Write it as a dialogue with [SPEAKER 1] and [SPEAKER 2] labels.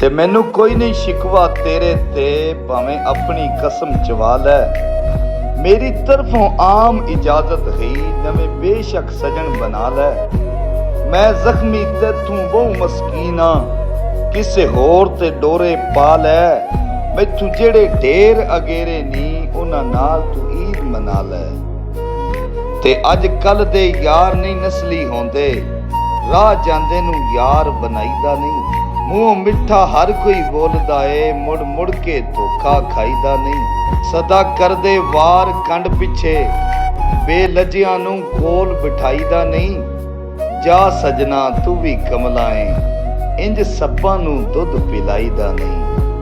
[SPEAKER 1] ਤੇ ਮੈਨੂੰ ਕੋਈ ਨਹੀਂ ਸ਼ਿਕਵਾ ਤੇਰੇ ਤੇ, ਭਾਵੇਂ ਆਪਣੀ ਕਸਮ ਚਵਾ ਲੈ। ਮੇਰੀ ਤਰਫੋਂ ਆਮ ਇਜਾਜ਼ਤ ਹੈ, ਨਵੇਂ ਬੇਸ਼ੱਕ ਸਜਣ ਬਣਾ ਲੈ। ਮੈਂ ਜ਼ਖਮੀ ਤੈਥੋਂ ਬਹੁ ਮਸਕੀਨਾ, ਕਿਸੇ ਹੋਰ ਤੇ ਡੋਰੇ ਪਾ ਲੈ। ਮੈਥੋਂ ਜਿਹੜੇ ਢੇਰ ਅਗੇਰੇ ਨੀ, ਉਹਨਾਂ ਨਾਲ ਤੂੰ ਈਦ ਮਨਾ ਲੈ। ਤੇ ਅੱਜ ਕੱਲ ਦੇ ਯਾਰ ਨਹੀਂ ਨਸਲੀ ਹੁੰਦੇ, ਰਾਹ ਜਾਂਦੇ ਨੂੰ ਯਾਰ ਬਣਾਈਦਾ ਨਹੀਂ। ਮੂੰਹ ਮਿੱਠਾ ਹਰ ਕੋਈ ਬੋਲਦਾ ਏ, ਮੁੜ ਮੁੜ ਕੇ ਧੋਖਾ ਖਾਈਦਾ ਨਹੀਂ। ਸਦਾ ਕਰਦੇ ਵਾਰ ਕੰਡ ਪਿੱਛੇ, ਬੇਲਜਿਆਂ ਨੂੰ ਕੋਲ ਬਿਠਾਈਦਾ ਨਹੀਂ। ਜਾ ਸਜਣਾ ਤੂੰ ਵੀ ਕਮਲਾ ਏ, ਇੰਜ ਸੱਪਾਂ ਨੂੰ ਦੁੱਧ ਪਿਲਾਈਦਾ ਨਹੀਂ।